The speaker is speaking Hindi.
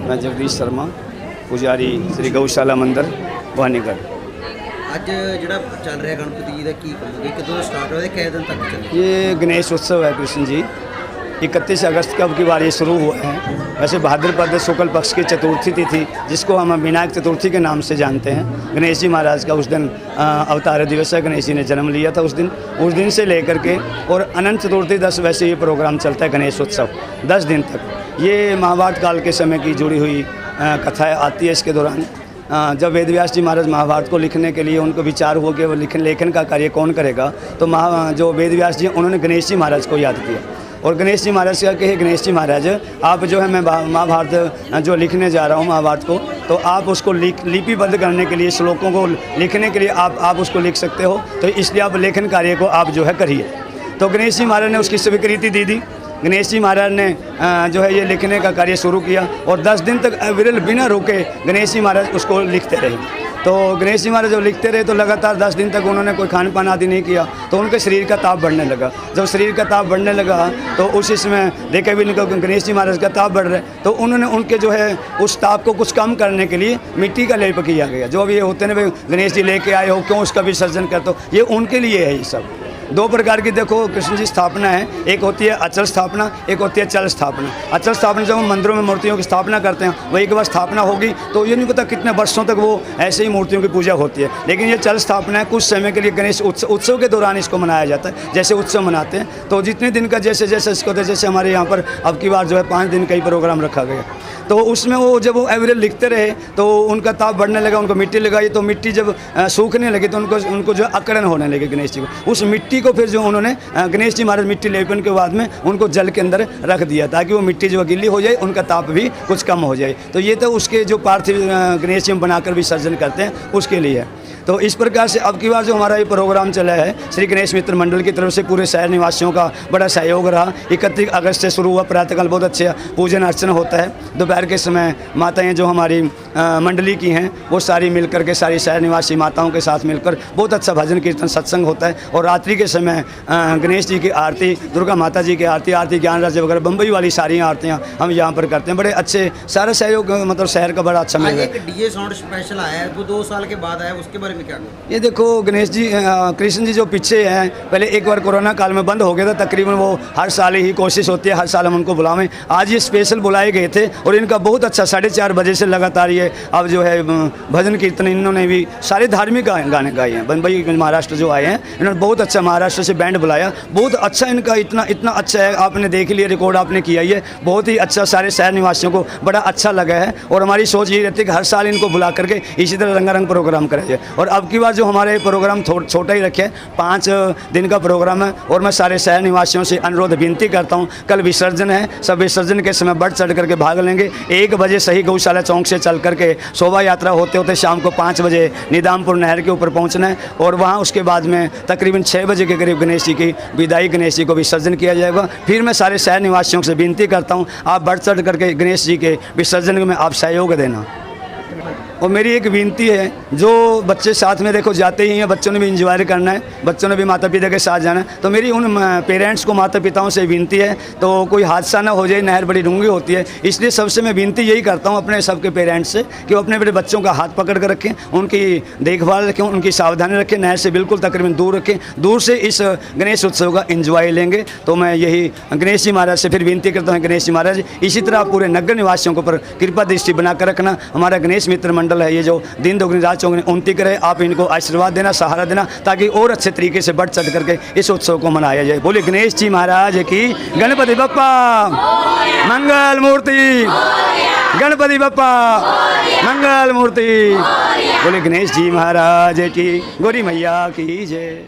मैं जगदीश शर्मा, पुजारी श्री गौशाला मंदिर वानीगढ़। ਅੱਜ ਜਿਹੜਾ ਚੱਲ ਰਿਹਾ ਗਣਪਤੀ ਜੀ ਦਾ ਕੀ ਕਹੋਗੇ, ਕਦੋਂ ਸਟਾर्ट ਹੋਇਆ, ਕਿੰਨੇ दिन तक चलेगा? ये गणेश उत्सव है कृष्ण जी, 31 अगस्त का अब की बार ये शुरू हुआ है। वैसे भाद्रपद शुक्ल पक्ष की चतुर्थी तिथि, जिसको हम विनायक चतुर्थी के नाम से जानते हैं, गणेश जी महाराज का उस दिन अवतार दिवस है। गणेश जी ने जन्म लिया था उस दिन से लेकर के और अनंत चतुर्थी 10 वैसे ये प्रोग्राम चलता है गणेश उत्सव 10 दिन तक। ये महाभारत काल के समय की जुड़ी हुई कथाएँ आती है। इसके दौरान जब वेद व्यास जी महाराज महाभारत को लिखने के लिए उनको विचार हो कि वो लेखन का कार्य कौन करेगा, तो जो वेद व्यास जी उन्होंने गणेश जी महाराज को याद किया और गणेश जी महाराज से कहा कि हे गणेश जी महाराज, आप जो है मैं महाभारत जो लिखने जा रहा हूँ महाभारत को, तो आप उसको लिपिबद्ध करने के लिए, श्लोकों को लिखने के लिए आप उसको लिख सकते हो, तो इसलिए आप लेखन कार्य को आप जो है करिए। तो गणेश जी महाराज ने उसकी स्वीकृति दे दी। गणेश जी महाराज ने जो है ये लिखने का कार्य शुरू किया और 10 दिन तक अविरल बिना रुके गणेश जी महाराज उसको लिखते रहे। तो गणेश जी महाराज जब लिखते रहे तो लगातार 10 दिन तक उन्होंने कोई खान पान आदि नहीं किया, तो उनके शरीर का ताप बढ़ने लगा। जब शरीर का ताप बढ़ने लगा तो उस इसमें देखे भी नहीं गणेश जी महाराज का ताप बढ़ रहा है, तो उन्होंने उनके जो है उस ताप को कुछ कम करने के लिए मिट्टी का लेप किया गया। जो अभी ये होते हैं भाई गणेश जी लेके आए हो, क्यों उसका विसर्जन करते हो, ये उनके लिए है। ये सब 2 प्रकार की देखो कृष्ण जी स्थापना है, एक होती है अचल स्थापना, एक होती है चल स्थापना। अचल स्थापना जब हम मंदिरों में मूर्तियों की स्थापना करते हैं, वही एक बार स्थापना होगी तो ये नहीं पता कितने वर्षों तक वो ऐसे ही मूर्तियों की पूजा होती है। लेकिन ये चल स्थापना है, कुछ समय के लिए गणेश उत्सव के दौरान इसको मनाया जाता है। जैसे उत्सव मनाते हैं तो जितने दिन का जैसे इसको जैसे हमारे यहाँ पर अब की बार जो है 5 दिन का ही प्रोग्राम रखा गया, तो उसमें वो जब वो एवरेज लिखते रहे तो उनका ताप बढ़ने लगा, उनको मिट्टी लगाई, तो मिट्टी जब सूखने लगी तो उनको जो अकड़न होने लगी गणेश जी को। उस मिट्टी को फिर जो उन्होंने गणेश जी महाराज मिट्टी लेपन के बाद में उनको जल के अंदर रख दिया ताकि वो मिट्टी जो गिल्ली हो जाए, उनका ताप भी कुछ कम हो जाए। तो ये तो उसके जो पार्थिव गणेश जी बनाकर विसर्जन करते हैं उसके लिए है। तो इस प्रकार से अब की बार जो हमारा ये प्रोग्राम चला है, श्री गणेश मित्र मंडल की तरफ से पूरे शहर निवासियों का बड़ा सहयोग रहा। 31 अगस्त से शुरू हुआ, प्रातःकाल बहुत अच्छे पूजन अर्चना होता है। दोपहर के समय माताएं जो हमारी मंडली की हैं वो सारी मिलकर के, सारी शहर निवासी माताओं के साथ मिलकर बहुत अच्छा भजन कीर्तन सत्संग होता है। और रात्रि के समय गणेश जी की आरती, दुर्गा माता जी की आरती ज्ञान राज्य वगैरह बम्बई वाली सारी आरतियाँ हम यहाँ पर करते हैं। बड़े अच्छे सारा सहयोग मतलब शहर का बड़ा अच्छा मिल रहा है। डीजे साउंड स्पेशल आया है, वो 2 साल के बाद आया, उसके बारे में क्या? ये देखो गणेश जी कृष्ण जी जो पीछे हैं, पहले एक बार कोरोना काल में बंद हो गया था, तकरीबन वो हर साल ही कोशिश होती है, हर साल हम उनको बुलावें। आज ये स्पेशल बुलाए गए थे और इनका बहुत अच्छा 4:30 बजे से लगातार ये अब जो है भजन कीर्तन इन्होंने भी सारे धार्मिक गाने गाए हैं। बम्बई महाराष्ट्र जो आए हैं इन्होंने बहुत अच्छा महाराष्ट्र से बैंड बुलाया, बहुत अच्छा इनका इतना अच्छा है। आपने देख लिया, रिकॉर्ड आपने किया, ये बहुत ही अच्छा सारे शहर निवासियों को बड़ा अच्छा लगा है। और हमारी सोच ये रहती है कि हर साल इनको बुला करके इसी तरह रंगारंग प्रोग्राम कराया जाए। और अब की बार जो हमारे प्रोग्राम छोटा ही रखे, 5 दिन का प्रोग्राम है। और मैं सारे शहर निवासियों से अनुरोध विनती करता हूँ, कल विसर्जन है, सब विसर्जन के समय बढ़ चढ़ करके भाग लेंगे। 1 बजे सही गौशाला चौक से चल करके शोभा यात्रा होते होते शाम को 5 बजे निदामपुर नहर के ऊपर पहुँचना है। और वहाँ उसके बाद में तकरीबन 6 बजे के करीब गणेश जी की विदाई, गणेश जी को विसर्जन किया जाएगा। फिर मैं सारे शहर निवासियों से विनती करता हूँ, आप बढ़ चढ़ करके गणेश जी के विसर्जन में आप सहयोग देना। और मेरी एक विनती है, जो बच्चे साथ में देखो जाते ही हैं, बच्चों ने भी इंजॉय करना है, बच्चों ने भी माता पिता के साथ जाना है, तो मेरी उन पेरेंट्स को, माता पिताओं से विनती है तो कोई हादसा ना हो जाए। नहर बड़ी डूंगी होती है, इसलिए सबसे मैं विनती यही करता हूँ अपने सबके पेरेंट्स से कि वो अपने बड़े बच्चों का हाथ पकड़ कर रखें, उनकी देखभाल रखें, उनकी सावधानी रखें, नहर से बिल्कुल तकरीबन दूर रखें, दूर से इस गणेश उत्सव का इंजॉय लेंगे। तो मैं यही गणेश जी महाराज से फिर विनती करता हूँ, गणेश जी महाराज इसी तरह पूरे नगर निवासियों के ऊपर कृपा दृष्टि बनाकर रखना। हमारा गणेश मित्र मंडल है, ये जो दिन दोगुनी रात चौगुनी उन्नति करे, आप इनको आशीर्वाद देना, सहारा देना, ताकि और अच्छे तरीके से बढ़ चढ़ करके इस उत्सव को मनाया जाए। बोले गणेश जी महाराज की, गणपति बप्पा मंगल मूर्ति, गणपति बप्पा मंगल मूर्ति। बोले गणेश जी महाराज की, गौरी मैया की जय।